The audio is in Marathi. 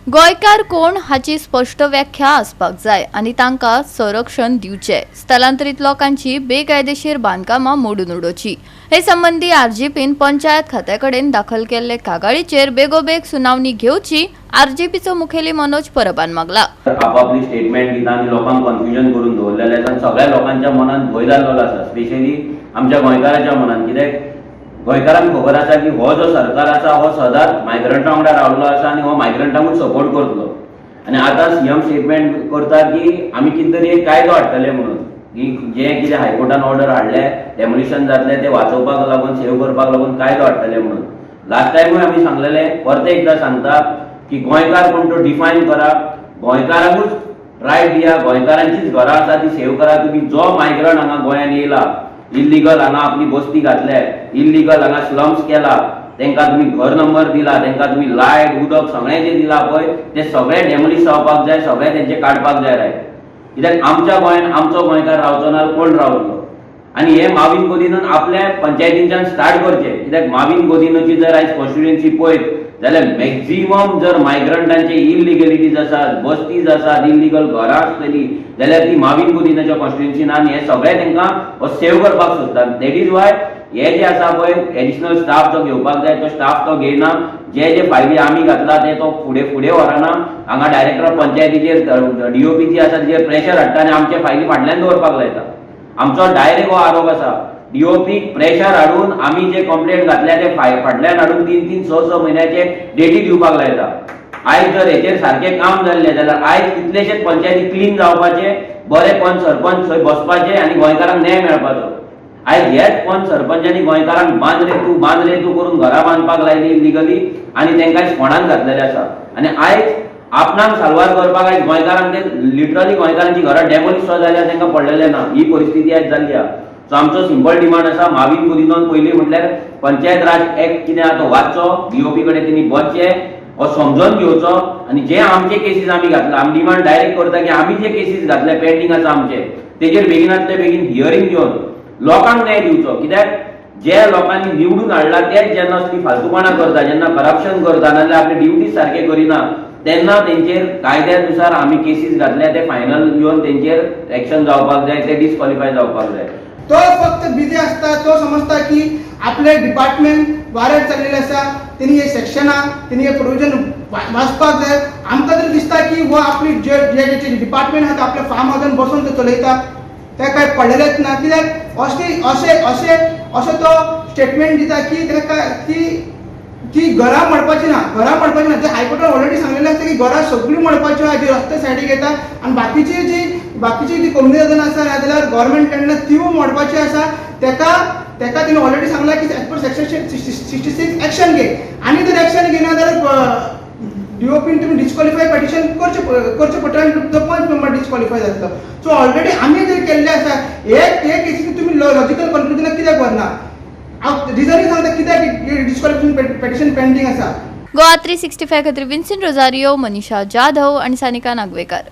गोंयकार कोण हाची स्पष्ट व्याख्या आसपाक जाय आनी तांकां संरक्षण दिवचें। स्थलांतरीत लोकांची बेकायदेशीर बांदकामां मोडून उडोवची हे संबंधी आरजीपीन पंचायत खात्या कडेन दाखल केल्ले कागाळीचेर बेगोबेग सुनावणी घेवची आरजीपीचो मुखेली मनोज परबान मागला। आपापली स्टेटमेंट दिता आनी लोकांक कन्फ्युजन करून दवरलेले आसा। सगळ्या लोकांच्या मनात भंय जाल्लो आसा, स्पेशली आमच्या गोंयकाराच्या मनात। कित्याक गोंयकारांक खबर आसा की हो जो सरकार आसा हो सदांच मायग्रंटा वांगडा रावल्लो आसा आनी हो मायग्रंटांकूच सपोर्ट करतलो। आनी आतां सीएम स्टेटमेंट करता की आमी कितें तरी एक कायदो हाडटले म्हणून, की जे कितें हायकोर्टान ऑर्डर हाडले डेमोलिशन जातले ते वाचोवपाक लागून सेव करपाक लागून कायदो हाडटले म्हणून। लास्ट टायमूय आमी सांगलेले, परते एकदां सांगता की गोंयकार कोण तो डिफायन करा, गोंयकारांकूच रायट दिया, गोंयकारांचीच घरां आसा ती सेव करा। तुम्ही जो मायग्रंट हांगा गोंयान येयला, इल्लीगल हांगा आपली बस्ती घातले, इल्लीगल हांगा स्लम्स केला, तांकां तुम्ही घर नंबर दिला, तांकां तुम्ही लायट उदक सगळें जे दिला पळय ते सगळें डेमोलिश जावपाक जाय, सगळें तेंचे काडपाक जाय रायट। कित्याक आमच्या गोंयान आमचो गोंयकार रावचो ना कोण रावतलो? आनी हे माविन गोदिनान आपल्या पंचायतींच्यान स्टार्ट करचे। कित्याक माविन गोदिनाची जर आयज कॉन्स्टिट्युएन्सी पळयत जाल्यार मॅक्झिमम जर मायग्रंटांचे इल्लिगलिटीज आसात, बस्तीज आसात, इल्लिगल घरां आसतली जाल्यार ती माविन गोदिनाच्या कॉन्स्टिट्युएन्सीन आनी हे सगळे तांकां सेव करपाक सोदतात। दॅट इज वाय हे जे आसा पळय एडिशनल स्टाफ जो घेवपाक जाय तो स्टाफ तो घेयना। जे फायली आमी घातला ते तो फुडें व्हरना। हांगा डायरेक्टर ऑफ पंचायतीचेर डीओपी जी आसा तेजेर प्रेशर हाडटा आनी आमचे फायली फाटल्यान दवरपाक लायता। आमचो डायरेक्ट हो आरोप आसा। डीओपी प्रेशर हाडून आमी जे कंप्लेंट घातल्या ते फाटल्यान हाडून 3-3, 6-6 म्हयन्याचे डेटी दिवपाक लायता। आयज जर हेचेर सारकें काम जाल्लें जाल्यार आयज कितलेशेच पंचायती क्लीन जावपाचे, बरे पंच सरपंच थंय बसपाचे आनी गोंयकारांक न्याय मेळपाचो। आयज हेच पंच सरपंचांनी गोंयकारांक बांद रे तूं करून घरां बांदपाक लायली इल्लिगली आनी तांकां फोंडान घातलेले आसा। आनी आयज आपणाक साल्वार करपाक आयज गोंयकारांक ते लिटरली गोंयकारांची घरां डेमोलिश जाल्यार तांकां पडलेले ना। ही परिस्थिती आयज जाल्ली आसा। सो आमचो सिंपल डिमांड आसा, माविन गोदिनान पयलीं म्हटल्यार पंचायत राज एक्ट कितें आसा तो वाचचो, डीओपी कडेन तेणी बसचे, हो समजून घेवचो आनी जे आमचे केसीस आमी घातला, आमी डिमांड डायरेक्ट करता की आमी जे केसीस घातले पेंडींग आसा आमचे तेजेर बेगिनातले बेगीन हियरिंग घेवन लोकांक न्याय दिवचो। कित्याक जे लोकांनी निवडून हाडला तेच जेन्ना असली फालतूपणां करता, जेन्ना करप्शन करता, नाजाल्यार आपली ड्युटी सारके करिना, तेन्ना तेंचेर कायद्यानुसार आमी केसीस घातल्या ते फायनल घेवन तेंचेर एक्शन जावपाक जाय, ते डिस्क्वॉलिफाय जावपाक जाय। तो फक्त बिजी असता, तो समजता की आपले डिपार्टमेंट वारेर चल्लेले आसा, तेणी हे सेक्शनां तेणी हे प्रोविजन वाचपाक जाय। आमकां तर दिसता की हो आपली जे डिपार्टमेंट आसा आपल्या फार्म हाऊसान बसून तो चलयता, ते काय पडलेलेच ना। कित्याक अशें तो स्टेटमेंट दिता की ताका की घरां मोडपाची ना, ते हायकोर्टान ऑलरेडी सांगलेलें आसा की घरां सगळीं मोडपाच्यो, हाजे रस्ते सायडीक येता आनी बाकीची जी कम्युनिटी आसा नाजाल्यार गव्हर्नमेंट कडल्यान तीवूय मोडपाची आसा। तेका तिने ऑलरेडी सांगला की एज पर सेक्शन 66 एक्शन घे, आनी जर एक्शन घेना जाल्यार डीओपीन तुम्ही डिस्क्वॉलिफाय पिटिशन करचे पडटा आनी तो पंच मेंबर डिस्क्वॉलिफाय जातलो। सो ऑलरेडी आमी जर केल्ले आसा हे केसीन तुम्ही लॉजिकल कन्क्लुजनाक कित्याक व्हरना? रिजनूय सांगता कित्याक डिस्क्वॉलिफिकेशन पिटिशन पेंडींग आसा। गोवा 365 खातीर विन्सेंट रोजारियो, मनीषा जाधव आनी सानिका नागवेकर।